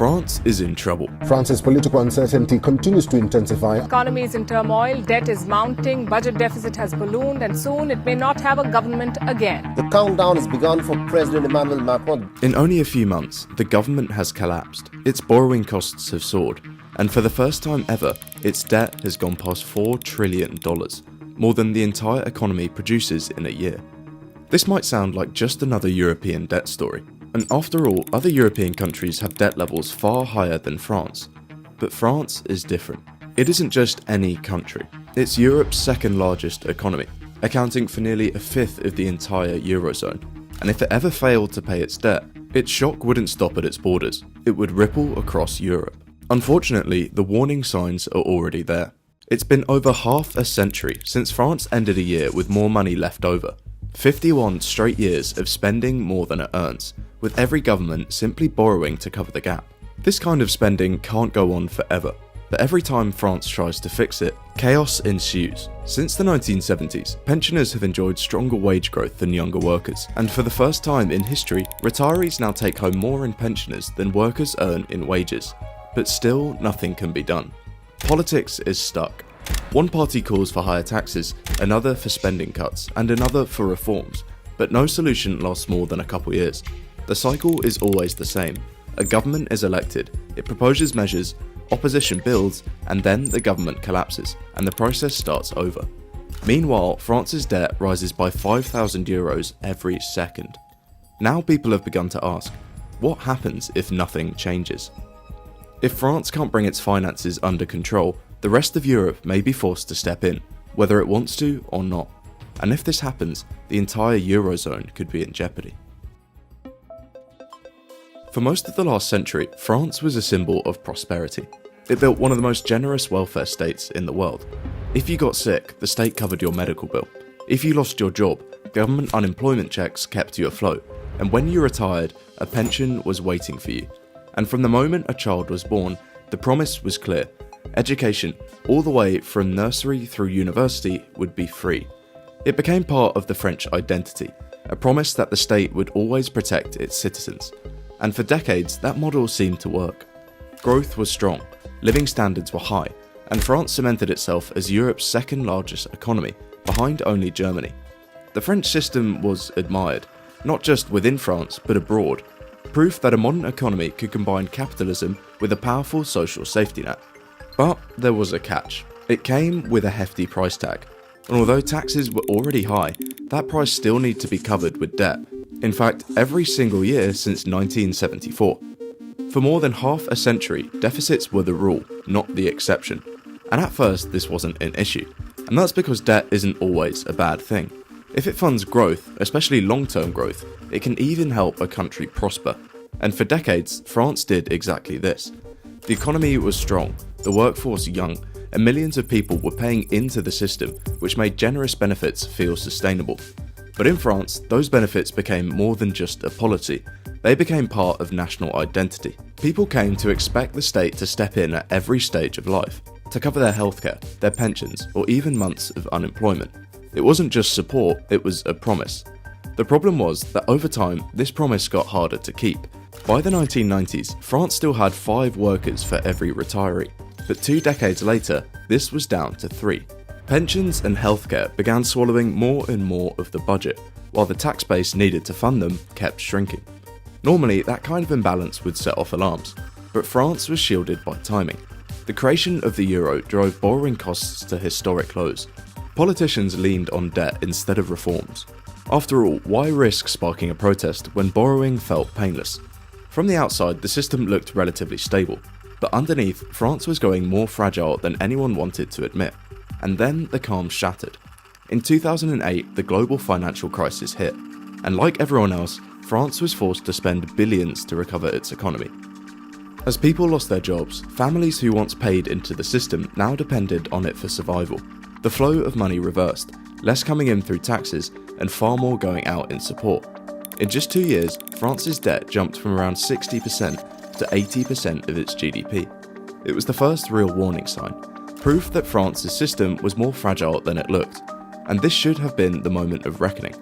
France is in trouble. France's political uncertainty continues to intensify. The economy is in turmoil, debt is mounting, budget deficit has ballooned, and soon it may not have a government again. The countdown has begun for President Emmanuel Macron. In only a few months, the government has collapsed, its borrowing costs have soared, and for the first time ever, its debt has gone past $4 trillion, more than the entire economy produces in a year. This might sound like just another European debt story, and after all, other European countries have debt levels far higher than France. But France is different. It isn't just any country, it's Europe's second largest economy, accounting for nearly a fifth of the entire Eurozone. And if it ever failed to pay its debt, its shock wouldn't stop at its borders, it would ripple across Europe. Unfortunately, the warning signs are already there. It's been over half a century since France ended a year with more money left over. 51 straight years of spending more than it earns, with every government simply borrowing to cover the gap. This kind of spending can't go on forever, but every time France tries to fix it, chaos ensues. Since the 1970s, pensioners have enjoyed stronger wage growth than younger workers, and for the first time in history, retirees now take home more in pensioners than workers earn in wages. But still, nothing can be done. Politics is stuck. One party calls for higher taxes, another for spending cuts, and another for reforms, but no solution lasts more than a couple years. The cycle is always the same. A government is elected, it proposes measures, opposition builds, and then the government collapses, and the process starts over. Meanwhile, France's debt rises by €5,000 every second. Now people have begun to ask, what happens if nothing changes? If France can't bring its finances under control, the rest of Europe may be forced to step in, whether it wants to or not. And if this happens, the entire Eurozone could be in jeopardy. For most of the last century, France was a symbol of prosperity. It built one of the most generous welfare states in the world. If you got sick, the state covered your medical bill. If you lost your job, government unemployment checks kept you afloat. And when you retired, a pension was waiting for you. And from the moment a child was born, the promise was clear. Education, all the way from nursery through university, would be free. It became part of the French identity, a promise that the state would always protect its citizens. And for decades, that model seemed to work. Growth was strong, living standards were high, and France cemented itself as Europe's second largest economy, behind only Germany. The French system was admired, not just within France, but abroad. Proof that a modern economy could combine capitalism with a powerful social safety net. But there was a catch. It came with a hefty price tag. And although taxes were already high, that price still needed to be covered with debt. In fact, every single year since 1974. For more than half a century, deficits were the rule, not the exception. And at first, this wasn't an issue. And that's because debt isn't always a bad thing. If it funds growth, especially long-term growth, it can even help a country prosper. And for decades, France did exactly this. The economy was strong, the workforce young, and millions of people were paying into the system, which made generous benefits feel sustainable. But in France, those benefits became more than just a policy. They became part of national identity. People came to expect the state to step in at every stage of life, to cover their healthcare, their pensions, or even months of unemployment. It wasn't just support, it was a promise. The problem was that over time, this promise got harder to keep. By the 1990s, France still had 5 workers for every retiree, but 2 decades later, this was down to 3. Pensions and healthcare began swallowing more and more of the budget, while the tax base needed to fund them kept shrinking. Normally, that kind of imbalance would set off alarms, but France was shielded by timing. The creation of the euro drove borrowing costs to historic lows. Politicians leaned on debt instead of reforms. After all, why risk sparking a protest when borrowing felt painless? From the outside, the system looked relatively stable, but underneath, France was going more fragile than anyone wanted to admit. And then the calm shattered. In 2008, the global financial crisis hit, and like everyone else, France was forced to spend billions to recover its economy. As people lost their jobs, families who once paid into the system now depended on it for survival. The flow of money reversed, less coming in through taxes and far more going out in support. In just 2 years, France's debt jumped from around 60% to 80% of its GDP. It was the first real warning sign, proof that France's system was more fragile than it looked, and this should have been the moment of reckoning.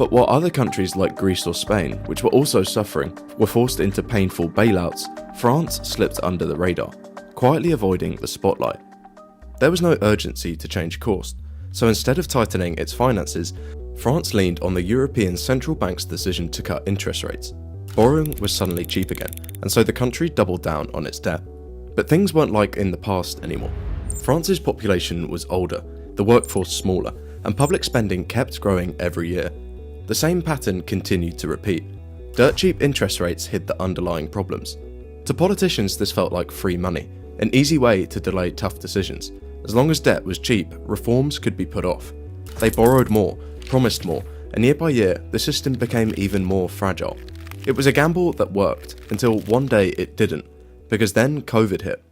But while other countries like Greece or Spain, which were also suffering, were forced into painful bailouts, France slipped under the radar, quietly avoiding the spotlight. There was no urgency to change course, so instead of tightening its finances, France leaned on the European Central Bank's decision to cut interest rates. Borrowing was suddenly cheap again, and so the country doubled down on its debt. But things weren't like in the past anymore. France's population was older, the workforce smaller, and public spending kept growing every year. The same pattern continued to repeat. Dirt cheap interest rates hid the underlying problems. To politicians, this felt like free money, an easy way to delay tough decisions. As long as debt was cheap, reforms could be put off. They borrowed more, promised more, and year by year, the system became even more fragile. It was a gamble that worked, until one day it didn't, because then COVID hit.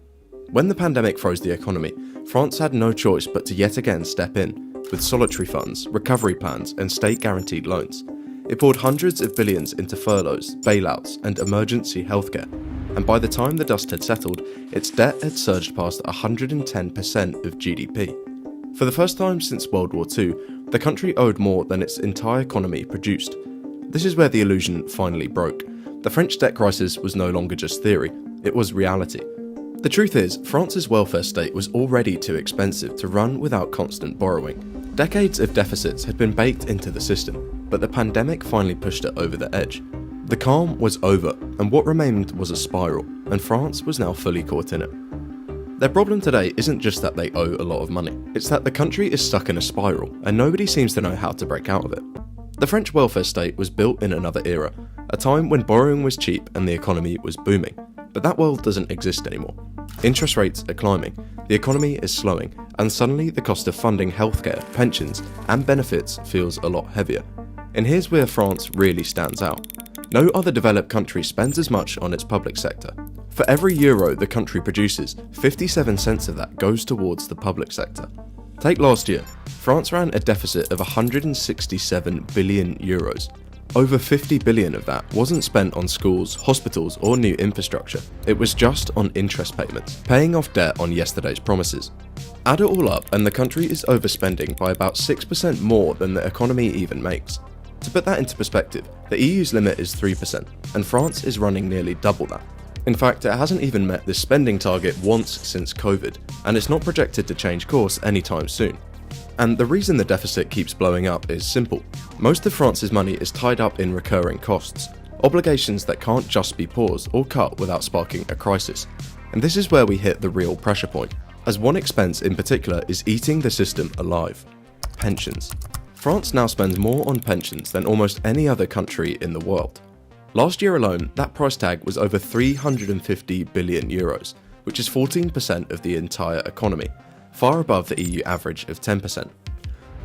When the pandemic froze the economy, France had no choice but to yet again step in, with solitary funds, recovery plans, and state-guaranteed loans. It poured hundreds of billions into furloughs, bailouts, and emergency healthcare, and by the time the dust had settled, its debt had surged past 110% of GDP. For the first time since World War II, the country owed more than its entire economy produced. This is where the illusion finally broke. The French debt crisis was no longer just theory, it was reality. The truth is, France's welfare state was already too expensive to run without constant borrowing. Decades of deficits had been baked into the system, but the pandemic finally pushed it over the edge. The calm was over, and what remained was a spiral, and France was now fully caught in it. Their problem today isn't just that they owe a lot of money, it's that the country is stuck in a spiral, and nobody seems to know how to break out of it. The French welfare state was built in another era, a time when borrowing was cheap and the economy was booming. But that world doesn't exist anymore. Interest rates are climbing, the economy is slowing, and suddenly the cost of funding healthcare, pensions, and benefits feels a lot heavier. And here's where France really stands out. No other developed country spends as much on its public sector. For every euro the country produces, 57 cents of that goes towards the public sector. Take last year, France ran a deficit of 167 billion euros. Over 50 billion of that wasn't spent on schools, hospitals, or new infrastructure. It was just on interest payments, paying off debt on yesterday's promises. Add it all up and the country is overspending by about 6% more than the economy even makes. To put that into perspective, the EU's limit is 3%, and France is running nearly double that. In fact, it hasn't even met this spending target once since COVID, and it's not projected to change course anytime soon. And the reason the deficit keeps blowing up is simple. Most of France's money is tied up in recurring costs, obligations that can't just be paused or cut without sparking a crisis. And this is where we hit the real pressure point, as one expense in particular is eating the system alive: pensions. France now spends more on pensions than almost any other country in the world. Last year alone, that price tag was over 350 billion euros, which is 14% of the entire economy, far above the EU average of 10%.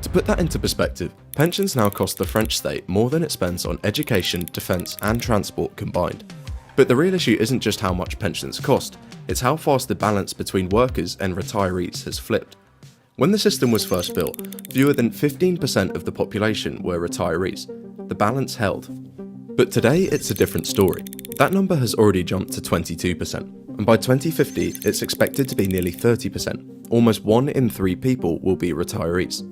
To put that into perspective, pensions now cost the French state more than it spends on education, defence and transport combined. But the real issue isn't just how much pensions cost, it's how fast the balance between workers and retirees has flipped. When the system was first built, fewer than 15% of the population were retirees. The balance held. But today it's a different story. That number has already jumped to 22%, and by 2050 it's expected to be nearly 30%. Almost 1 in 3 people will be retirees.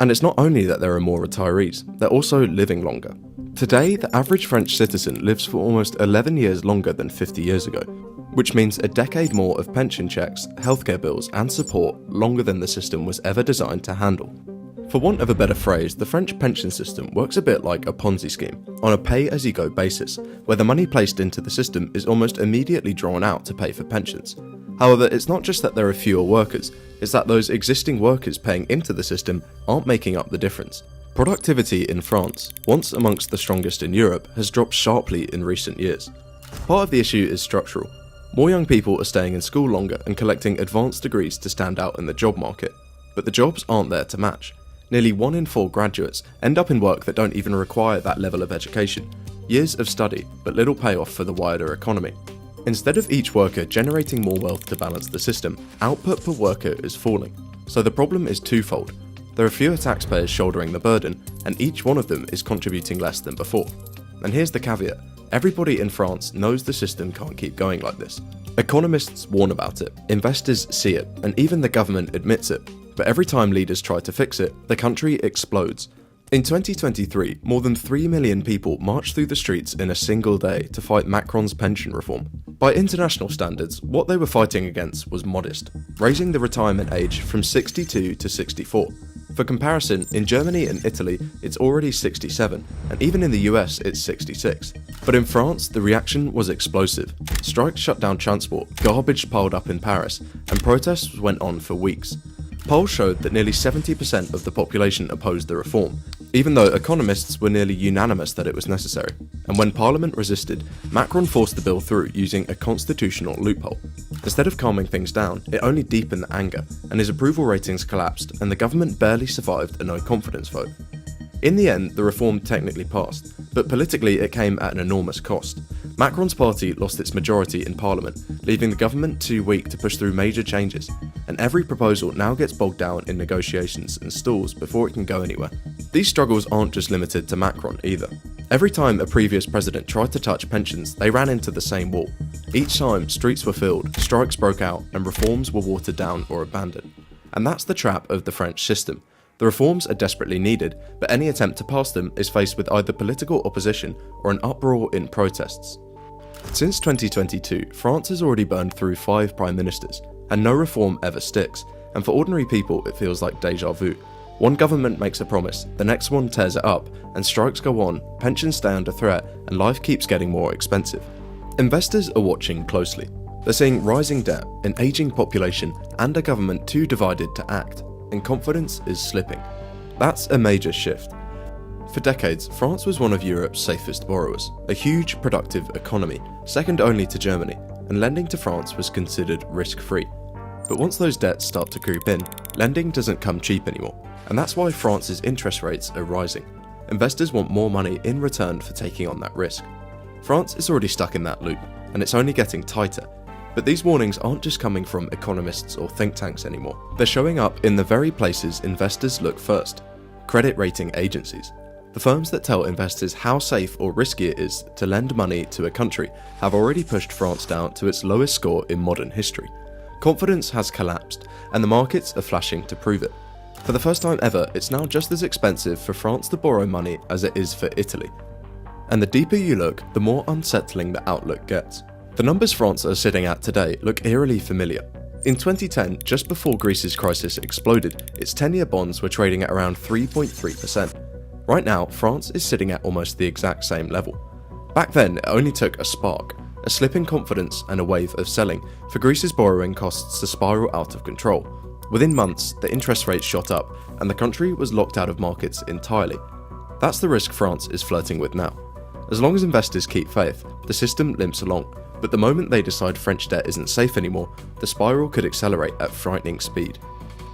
And it's not only that there are more retirees, they're also living longer. Today, the average French citizen lives for almost 11 years longer than 50 years ago, which means a decade more of pension checks, healthcare bills and support longer than the system was ever designed to handle. For want of a better phrase, the French pension system works a bit like a Ponzi scheme, on a pay-as-you-go basis, where the money placed into the system is almost immediately drawn out to pay for pensions. However, it's not just that there are fewer workers, it's that those existing workers paying into the system aren't making up the difference. Productivity in France, once amongst the strongest in Europe, has dropped sharply in recent years. Part of the issue is structural. More young people are staying in school longer and collecting advanced degrees to stand out in the job market, but the jobs aren't there to match. Nearly 1 in 4 graduates end up in work that don't even require that level of education. Years of study, but little payoff for the wider economy. Instead of each worker generating more wealth to balance the system, output per worker is falling. So the problem is twofold. There are fewer taxpayers shouldering the burden, and each one of them is contributing less than before. And here's the caveat. Everybody in France knows the system can't keep going like this. Economists warn about it, investors see it, and even the government admits it. But every time leaders try to fix it, the country explodes. In 2023, more than 3 million people marched through the streets in a single day to fight Macron's pension reform. By international standards, what they were fighting against was modest, raising the retirement age from 62 to 64. For comparison, in Germany and Italy, it's already 67, and even in the US, it's 66. But in France, the reaction was explosive. Strikes shut down transport, garbage piled up in Paris, and protests went on for weeks. Polls showed that nearly 70% of the population opposed the reform, even though economists were nearly unanimous that it was necessary. And when Parliament resisted, Macron forced the bill through using a constitutional loophole. Instead of calming things down, it only deepened the anger, and his approval ratings collapsed, and the government barely survived a no-confidence vote. In the end, the reform technically passed, but politically it came at an enormous cost. Macron's party lost its majority in Parliament, leaving the government too weak to push through major changes, and every proposal now gets bogged down in negotiations and stalls before it can go anywhere. These struggles aren't just limited to Macron either. Every time a previous president tried to touch pensions, they ran into the same wall. Each time, streets were filled, strikes broke out, and reforms were watered down or abandoned. And that's the trap of the French system. The reforms are desperately needed, but any attempt to pass them is faced with either political opposition or an uproar in protests. Since 2022, France has already burned through 5 prime ministers, and no reform ever sticks, and for ordinary people it feels like déjà vu. One government makes a promise, the next one tears it up, and strikes go on, pensions stay under threat, and life keeps getting more expensive. Investors are watching closely. They're seeing rising debt, an aging population, and a government too divided to act, and confidence is slipping. That's a major shift. For decades, France was one of Europe's safest borrowers, a huge, productive economy, second only to Germany, and lending to France was considered risk-free. But once those debts start to creep in, lending doesn't come cheap anymore, and that's why France's interest rates are rising. Investors want more money in return for taking on that risk. France is already stuck in that loop, and it's only getting tighter. But these warnings aren't just coming from economists or think tanks anymore. They're showing up in the very places investors look first: credit rating agencies. The firms that tell investors how safe or risky it is to lend money to a country have already pushed France down to its lowest score in modern history. Confidence has collapsed, and the markets are flashing to prove it. For the first time ever, it's now just as expensive for France to borrow money as it is for Italy. And the deeper you look, the more unsettling the outlook gets. The numbers France are sitting at today look eerily familiar. In 2010, just before Greece's crisis exploded, its 10-year bonds were trading at around 3.3%. Right now, France is sitting at almost the exact same level. Back then, it only took a spark, a slip in confidence and a wave of selling, for Greece's borrowing costs to spiral out of control. Within months, the interest rates shot up, and the country was locked out of markets entirely. That's the risk France is flirting with now. As long as investors keep faith, the system limps along, but the moment they decide French debt isn't safe anymore, the spiral could accelerate at frightening speed.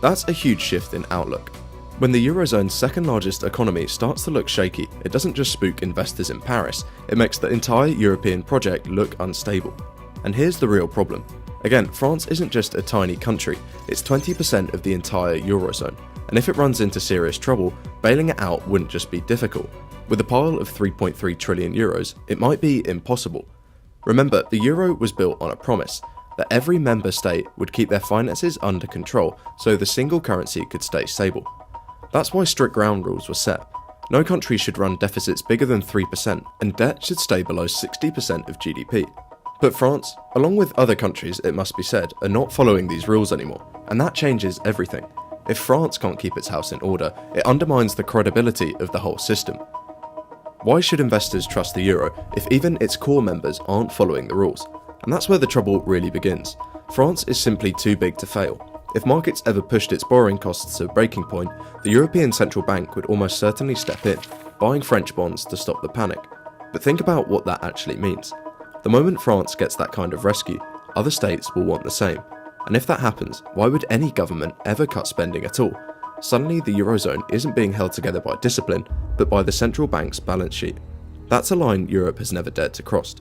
That's a huge shift in outlook. When the Eurozone's second largest economy starts to look shaky, it doesn't just spook investors in Paris, it makes the entire European project look unstable. And here's the real problem. Again, France isn't just a tiny country, it's 20% of the entire Eurozone, and if it runs into serious trouble, bailing it out wouldn't just be difficult. With a pile of 3.3 trillion euros, it might be impossible. Remember, the euro was built on a promise that every member state would keep their finances under control so the single currency could stay stable. That's why strict ground rules were set. No country should run deficits bigger than 3%, and debt should stay below 60% of GDP. But France, along with other countries it must be said, are not following these rules anymore, and that changes everything. If France can't keep its house in order, it undermines the credibility of the whole system. Why should investors trust the euro if even its core members aren't following the rules? And that's where the trouble really begins. France is simply too big to fail. If markets ever pushed its borrowing costs to a breaking point, the European Central Bank would almost certainly step in, buying French bonds to stop the panic. But think about what that actually means. The moment France gets that kind of rescue, other states will want the same. And if that happens, why would any government ever cut spending at all? Suddenly the Eurozone isn't being held together by discipline, but by the central bank's balance sheet. That's a line Europe has never dared to cross.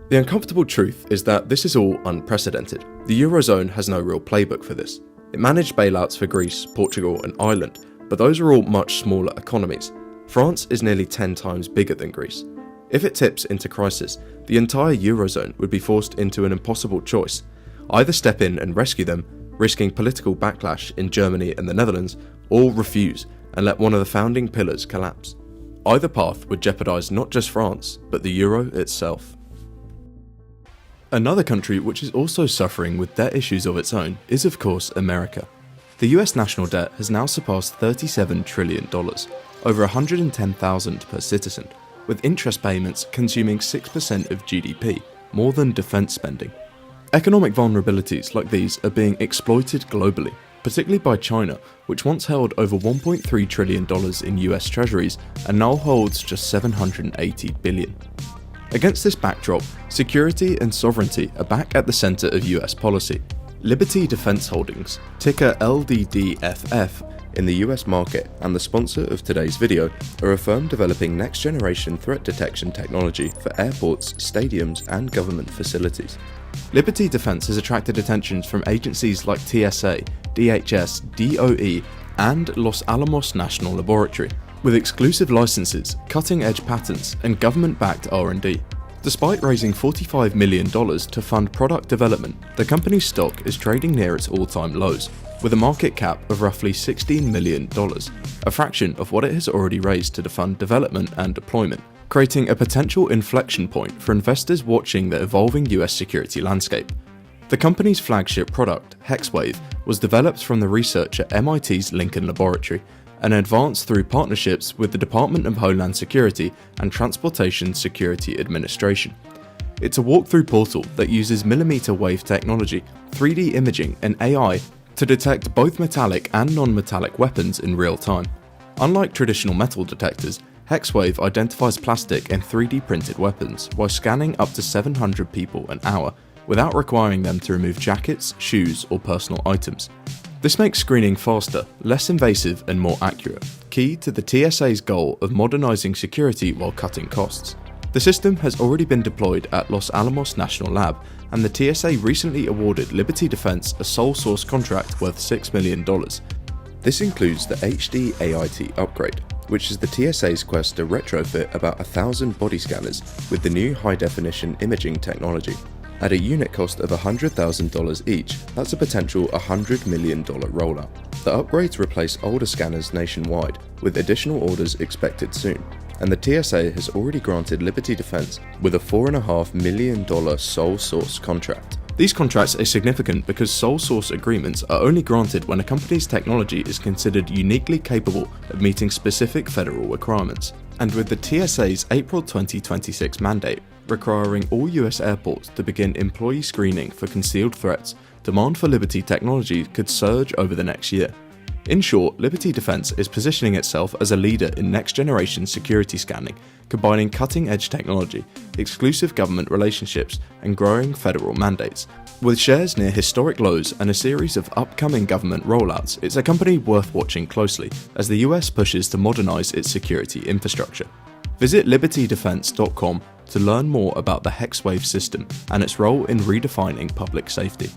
The uncomfortable truth is that this is all unprecedented. The Eurozone has no real playbook for this. It managed bailouts for Greece, Portugal and Ireland, but those are all much smaller economies. France is nearly 10 times bigger than Greece. If it tips into crisis, the entire Eurozone would be forced into an impossible choice. Either step in and rescue them, risking political backlash in Germany and the Netherlands, or refuse and let one of the founding pillars collapse. Either path would jeopardise not just France, but the euro itself. Another country which is also suffering with debt issues of its own is of course America. The US national debt has now surpassed $37 trillion, over $110,000 per citizen, with interest payments consuming 6% of GDP, more than defence spending. Economic vulnerabilities like these are being exploited globally, particularly by China, which once held over $1.3 trillion in US treasuries and now holds just $780 billion. Against this backdrop, security and sovereignty are back at the centre of US policy. Liberty Defense Holdings, ticker LDDFF, in the US market and the sponsor of today's video, are a firm developing next-generation threat detection technology for airports, stadiums and government facilities. Liberty Defense has attracted attention from agencies like TSA, DHS, DOE and Los Alamos National Laboratory, with exclusive licenses, cutting-edge patents and government-backed R&D. Despite raising $45 million to fund product development, the company's stock is trading near its all-time lows, with a market cap of roughly $16 million, a fraction of what it has already raised to fund development and deployment, creating a potential inflection point for investors watching the evolving US security landscape. The company's flagship product, Hexwave, was developed from the research at MIT's Lincoln Laboratory and advanced through partnerships with the Department of Homeland Security and Transportation Security Administration. It's a walkthrough portal that uses millimeter wave technology, 3D imaging and AI to detect both metallic and non-metallic weapons in real time. Unlike traditional metal detectors, Hexwave identifies plastic and 3D printed weapons while scanning up to 700 people an hour without requiring them to remove jackets, shoes or personal items. This makes screening faster, less invasive and more accurate, key to the TSA's goal of modernising security while cutting costs. The system has already been deployed at Los Alamos National Lab, and the TSA recently awarded Liberty Defense a sole source contract worth $6 million. This includes the HD AIT upgrade, which is the TSA's quest to retrofit about 1,000 body scanners with the new high-definition imaging technology. At a unit cost of $100,000 each, that's a potential $100 million rollout. The upgrades replace older scanners nationwide, with additional orders expected soon, and the TSA has already granted Liberty Defense with a $4.5 million sole source contract. These contracts are significant because sole source agreements are only granted when a company's technology is considered uniquely capable of meeting specific federal requirements. And with the TSA's April 2026 mandate requiring all US airports to begin employee screening for concealed threats, demand for Liberty technology could surge over the next year. In short, Liberty Defense is positioning itself as a leader in next-generation security scanning, combining cutting-edge technology, exclusive government relationships, and growing federal mandates. With shares near historic lows and a series of upcoming government rollouts, it's a company worth watching closely as the US pushes to modernize its security infrastructure. Visit libertydefense.com to learn more about the Hexwave system and its role in redefining public safety.